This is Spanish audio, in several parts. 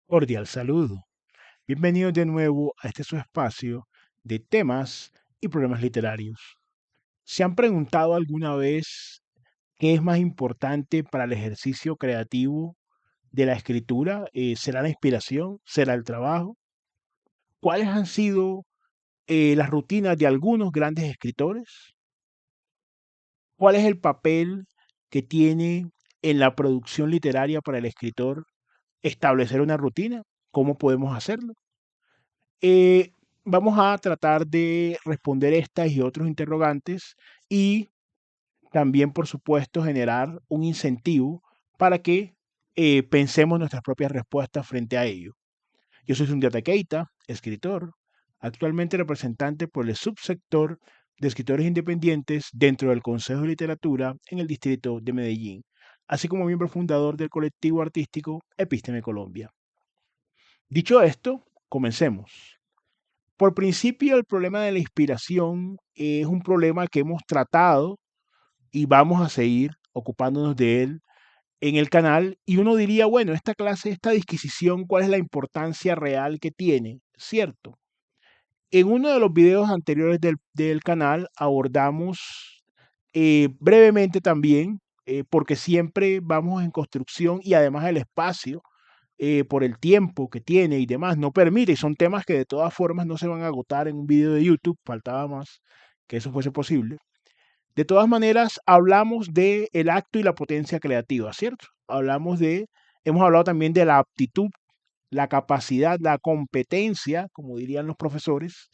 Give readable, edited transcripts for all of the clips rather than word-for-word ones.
Cordial saludo. Bienvenidos de nuevo a este su espacio de temas y problemas literarios. ¿Se han preguntado alguna vez qué es más importante para el ejercicio creativo de la escritura? ¿Será la inspiración? ¿Será el trabajo? ¿Cuáles han sido las rutinas de algunos grandes escritores? ¿Cuál es el papel que tiene en la producción literaria para el escritor establecer una rutina? ¿Cómo podemos hacerlo? Eh, Vamos a tratar de responder estas y otros interrogantes y también, por supuesto, generar un incentivo para que pensemos nuestras propias respuestas frente a ello. Yo soy Sundiata Keita, escritor, actualmente representante por el subsector de escritores independientes dentro del Consejo de Literatura en el distrito de Medellín, así como miembro fundador del colectivo artístico Epísteme Colombia. Dicho esto, comencemos. Por principio, el problema de la inspiración es un problema que hemos tratado y vamos a seguir ocupándonos de él en el canal. Y uno diría, bueno, esta clase, esta disquisición, ¿cuál es la importancia real que tiene? ¿Cierto? En uno de los videos anteriores del canal abordamos brevemente también, porque siempre vamos en construcción y además el espacio por el tiempo que tiene y demás, no permite, y son temas que de todas formas no se van a agotar en un video de YouTube, faltaba más que eso fuese posible. De todas maneras, hablamos de el acto y la potencia creativa, ¿cierto? Hemos hablado también de la aptitud, la capacidad, la competencia, como dirían los profesores,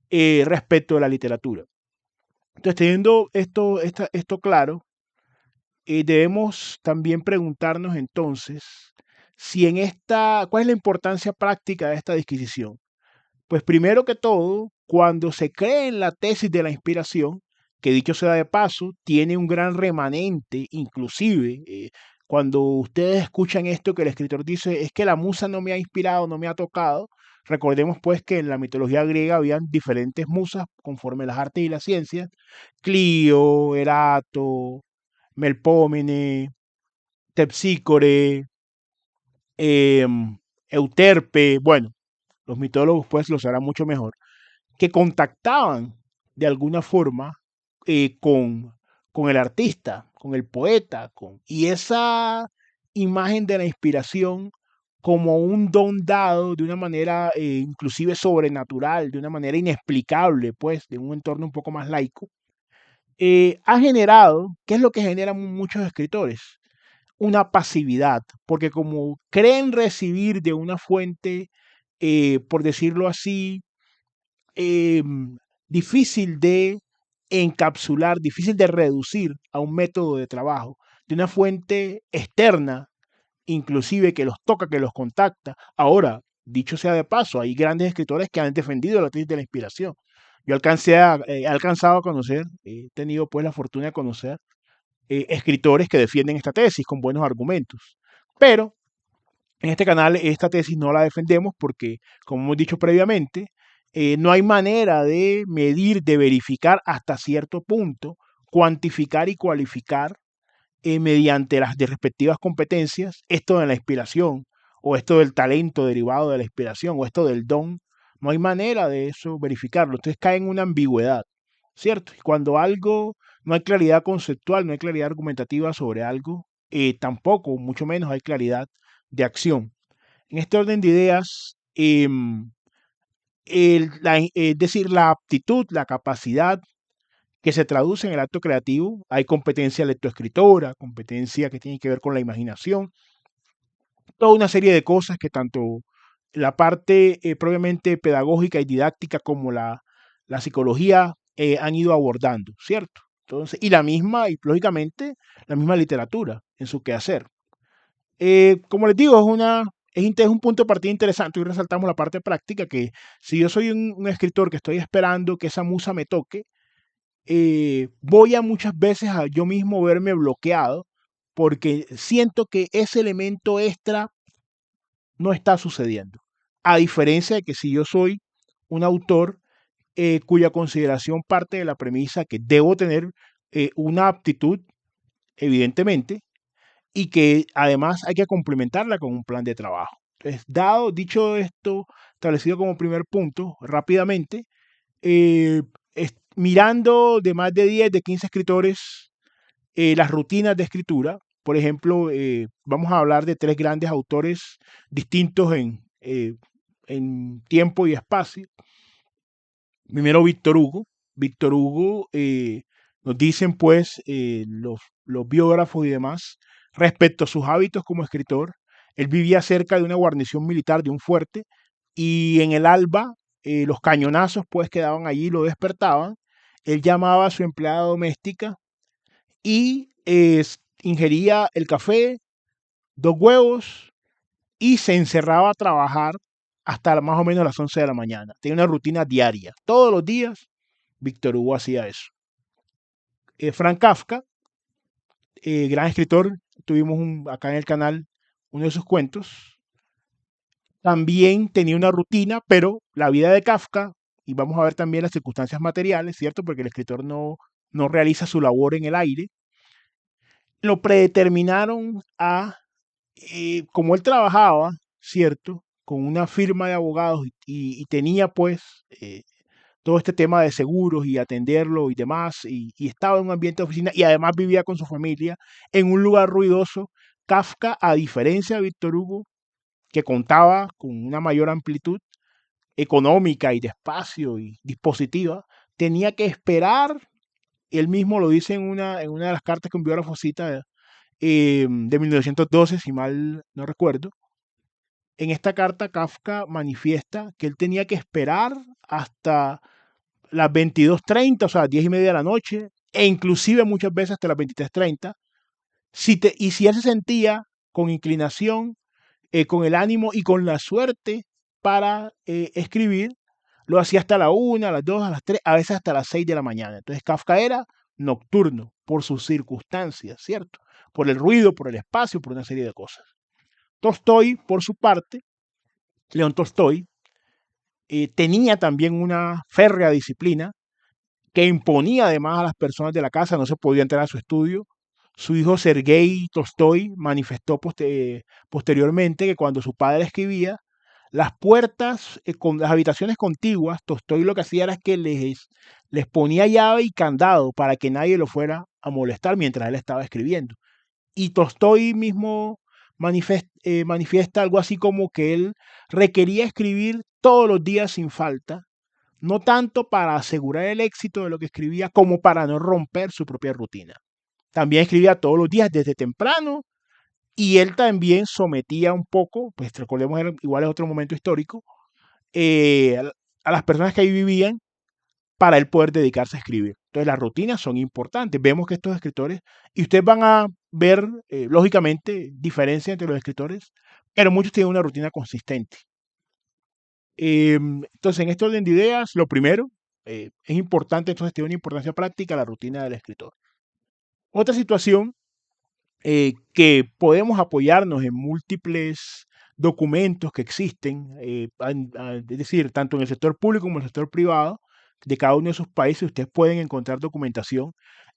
respecto de la literatura. Entonces, teniendo esto claro, debemos también preguntarnos entonces si ¿cuál es la importancia práctica de esta disquisición? Pues primero que todo, cuando se cree en la tesis de la inspiración, que dicho sea de paso, tiene un gran remanente, inclusive cuando ustedes escuchan esto que el escritor dice, es que la musa no me ha inspirado, no me ha tocado, recordemos pues que en la mitología griega habían diferentes musas conforme las artes y las ciencias, Clio, Erato, Melpómene, Terpsícore, Euterpe, bueno, los mitólogos pues lo sabrán mucho mejor, que contactaban de alguna forma con el artista, con el poeta, y esa imagen de la inspiración como un don dado de una manera inclusive sobrenatural, de una manera inexplicable, pues, de un entorno un poco más laico, ha generado, ¿qué es lo que generan muchos escritores? Una pasividad, porque como creen recibir de una fuente, por decirlo así, difícil de encapsular, difícil de reducir a un método de trabajo, de una fuente externa, inclusive que los toca, que los contacta. Ahora, dicho sea de paso, hay grandes escritores que han defendido la tesis de la inspiración. He alcanzado a conocer, he tenido pues la fortuna de conocer escritores que defienden esta tesis con buenos argumentos. Pero en este canal esta tesis no la defendemos porque, como hemos dicho previamente, no hay manera de medir, de verificar hasta cierto punto, cuantificar y cualificar mediante las respectivas competencias esto de la inspiración o esto del talento derivado de la inspiración o esto del don. No hay manera de eso verificarlo. Entonces cae en una ambigüedad, ¿cierto? Y cuando algo no hay claridad conceptual, no hay claridad argumentativa sobre algo, tampoco, mucho menos hay claridad de acción. En este orden de ideas, es decir, la aptitud, la capacidad que se traduce en el acto creativo, hay competencia lectoescritora, competencia que tiene que ver con la imaginación, toda una serie de cosas que tanto la parte propiamente pedagógica y didáctica como la psicología han ido abordando, ¿cierto? Entonces, y lógicamente, la misma literatura en su quehacer. Como les digo, es un punto de partida interesante. Y resaltamos la parte práctica, que si yo soy un escritor que estoy esperando que esa musa me toque, voy a muchas veces a yo mismo verme bloqueado porque siento que ese elemento extra no está sucediendo. A diferencia de que si yo soy un autor cuya consideración parte de la premisa que debo tener una aptitud, evidentemente, y que además hay que complementarla con un plan de trabajo. Dicho esto, establecido como primer punto, rápidamente, eh, mirando de más de 10, de 15 escritores, las rutinas de escritura. Por ejemplo, vamos a hablar de tres grandes autores distintos en tiempo y espacio. Primero, Víctor Hugo. Víctor Hugo, nos dicen pues los biógrafos y demás, respecto a sus hábitos como escritor. Él vivía cerca de una guarnición militar, de un fuerte, y en el alba los cañonazos pues quedaban allí, lo despertaban. Él llamaba a su empleada doméstica y ingería el café, dos huevos, y se encerraba a trabajar hasta más o menos las 11 de la mañana. Tenía una rutina diaria. Todos los días Víctor Hugo hacía eso. Frank Kafka, gran escritor, tuvimos acá en el canal uno de sus cuentos. También tenía una rutina, pero la vida de Kafka, y vamos a ver también las circunstancias materiales, ¿cierto? Porque el escritor no realiza su labor en el aire, lo predeterminaron como él trabajaba, ¿cierto? Con una firma de abogados y tenía pues todo este tema de seguros y atenderlo y demás, y estaba en un ambiente de oficina y además vivía con su familia en un lugar ruidoso. Kafka, a diferencia de Víctor Hugo, que contaba con una mayor amplitud económica y de espacio y dispositiva, tenía que esperar, él mismo lo dice en una de las cartas que un biógrafo cita, de 1912, si mal no recuerdo. En esta carta Kafka manifiesta que él tenía que esperar hasta las 22:30, o sea, 10:30 de la noche, e inclusive muchas veces hasta las 23:30. Y si él se sentía con inclinación, con el ánimo y con la suerte para escribir, lo hacía hasta la 1, a las 2, a las 3, a veces hasta las 6 de la mañana. Entonces Kafka era nocturno por sus circunstancias, ¿cierto? Por el ruido, por el espacio, por una serie de cosas. Tolstoy, por su parte, León Tolstoy, tenía también una férrea disciplina que imponía además a las personas de la casa, no se podía entrar a su estudio. Su hijo Sergei Tolstoy manifestó posteriormente que cuando su padre escribía, las puertas, con las habitaciones contiguas, Tolstoy lo que hacía era que les ponía llave y candado para que nadie lo fuera a molestar mientras él estaba escribiendo. Y Tolstoy mismo manifiesta algo así como que él requería escribir todos los días sin falta, no tanto para asegurar el éxito de lo que escribía, como para no romper su propia rutina. También escribía todos los días desde temprano y él también sometía un poco, pues recordemos, igual es otro momento histórico, a las personas que ahí vivían para él poder dedicarse a escribir. Entonces las rutinas son importantes. Vemos que estos escritores, y ustedes van a ver, lógicamente, diferencia entre los escritores, pero muchos tienen una rutina consistente. Entonces, en este orden de ideas, lo primero, es importante, entonces tiene una importancia práctica la rutina del escritor. Otra situación, que podemos apoyarnos en múltiples documentos que existen, es decir, tanto en el sector público como en el sector privado de cada uno de esos países, ustedes pueden encontrar documentación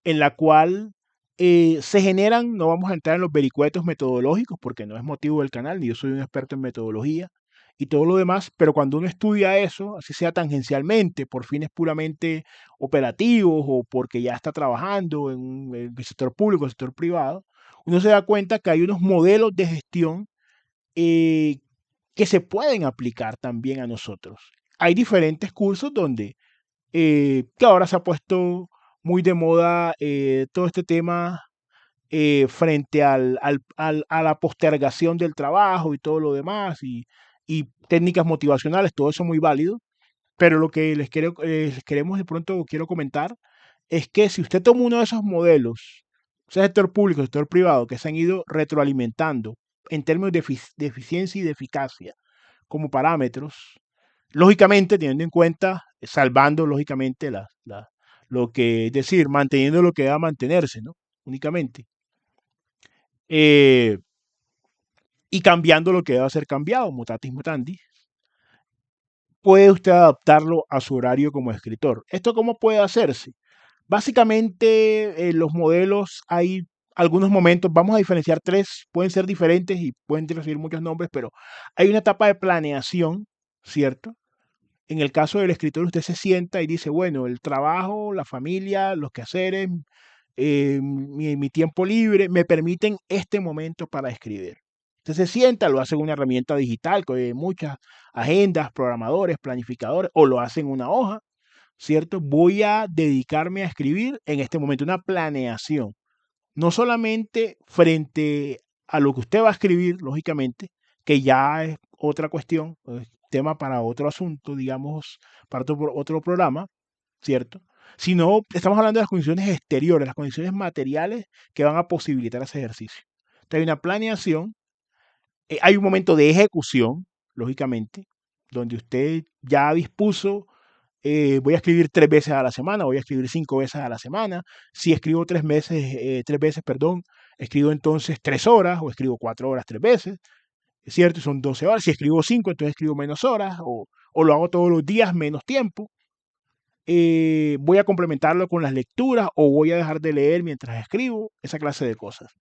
en la cual se generan, no vamos a entrar en los vericuetos metodológicos porque no es motivo del canal, ni yo soy un experto en metodología y todo lo demás, pero cuando uno estudia eso, así sea tangencialmente, por fines puramente operativos o porque ya está trabajando en el sector público, el sector privado, uno se da cuenta que hay unos modelos de gestión eh, que se pueden aplicar también a nosotros. Hay diferentes cursos donde, que ahora se ha puesto muy de moda todo este tema frente a la postergación del trabajo y todo lo demás y técnicas motivacionales, todo eso muy válido, pero lo que les queremos de pronto, quiero comentar, es que si usted toma uno de esos modelos, sea sector público, sector privado, que se han ido retroalimentando en términos de eficiencia y de eficacia como parámetros, lógicamente teniendo en cuenta, salvando lógicamente lo que, es decir, manteniendo lo que deba mantenerse, ¿no? Únicamente. Eh, y cambiando lo que deba ser cambiado, mutatis mutandis, puede usted adaptarlo a su horario como escritor. ¿Esto cómo puede hacerse? Básicamente, los modelos, hay algunos momentos, vamos a diferenciar tres, pueden ser diferentes y pueden recibir muchos nombres, pero hay una etapa de planeación, ¿cierto? En el caso del escritor, usted se sienta y dice, bueno, el trabajo, la familia, los quehaceres, mi tiempo libre me permiten este momento para escribir. Usted se sienta, lo hace en una herramienta digital, que hay muchas agendas, programadores, planificadores, o lo hace en una hoja, ¿cierto? Voy a dedicarme a escribir en este momento, una planeación. No solamente frente a lo que usted va a escribir, lógicamente, que ya es otra cuestión, tema para otro asunto, digamos, para otro programa, ¿cierto? Sino estamos hablando de las condiciones exteriores, las condiciones materiales que van a posibilitar ese ejercicio. Entonces hay una planeación, hay un momento de ejecución, lógicamente, donde usted ya dispuso, voy a escribir 3 veces a la semana, voy a escribir 5 veces a la semana. Si escribo 3 veces, perdón, escribo entonces 3 horas o escribo 4 horas 3 veces, ¿es cierto? Son 12 horas. Si escribo 5, entonces escribo menos horas o lo hago todos los días, menos tiempo. Voy a complementarlo con las lecturas o voy a dejar de leer mientras escribo, esa clase de cosas.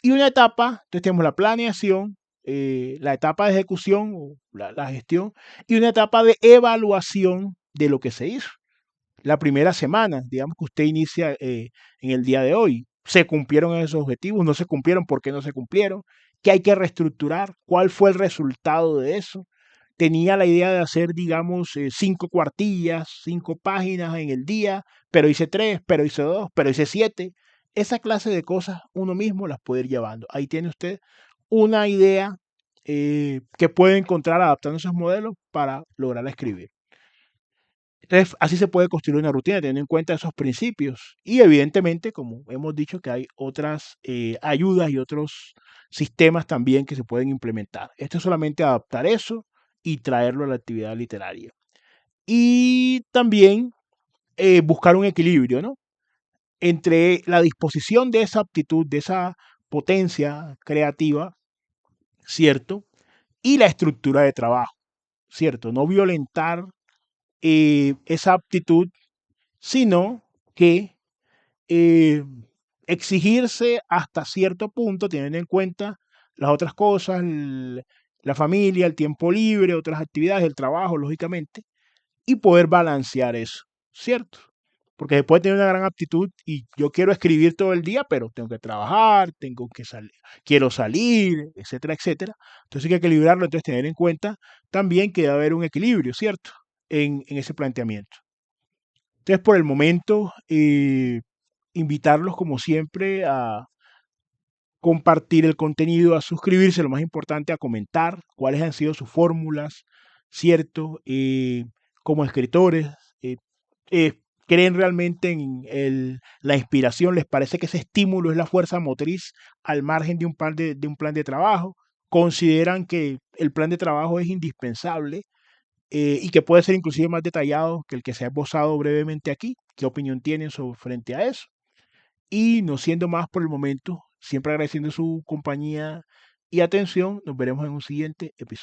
Y una etapa, entonces tenemos la planeación, la etapa de ejecución o la gestión y una etapa de evaluación de lo que se hizo. La primera semana, digamos que usted inicia en el día de hoy, ¿se cumplieron esos objetivos? ¿No se cumplieron? ¿Por qué no se cumplieron? ¿Qué hay que reestructurar? ¿Cuál fue el resultado de eso? Tenía la idea de hacer, digamos, 5 cuartillas, 5 páginas en el día, pero hice 3, pero hice 2, pero hice 7. Esa clase de cosas uno mismo las puede ir llevando. Ahí tiene usted una idea que puede encontrar adaptando esos modelos para lograr escribir. Entonces, así se puede construir una rutina teniendo en cuenta esos principios. Y evidentemente, como hemos dicho, que hay otras ayudas y otros sistemas también que se pueden implementar. Esto es solamente adaptar eso y traerlo a la actividad literaria. Y también buscar un equilibrio, ¿no? Entre la disposición de esa aptitud, de esa potencia creativa, ¿cierto? Y la estructura de trabajo, ¿cierto? No violentar esa aptitud, sino que eh, exigirse hasta cierto punto, teniendo en cuenta las otras cosas, la familia, el tiempo libre, otras actividades, el trabajo, lógicamente, y poder balancear eso, ¿cierto? Porque después de tener una gran aptitud y yo quiero escribir todo el día, pero tengo que trabajar, tengo que salir, quiero salir, etcétera, etcétera. Entonces hay que equilibrarlo, entonces tener en cuenta también que debe haber un equilibrio, ¿cierto? En ese planteamiento. Entonces, por el momento, invitarlos como siempre a compartir el contenido, a suscribirse, lo más importante, a comentar cuáles han sido sus fórmulas, ¿cierto? Como escritores, eh, eh, ¿creen realmente en la inspiración? ¿Les parece que ese estímulo es la fuerza motriz al margen de un plan de trabajo? ¿Consideran que el plan de trabajo es indispensable y que puede ser inclusive más detallado que el que se ha esbozado brevemente aquí? ¿Qué opinión tienen frente a eso? Y no siendo más por el momento, siempre agradeciendo su compañía y atención, nos veremos en un siguiente episodio.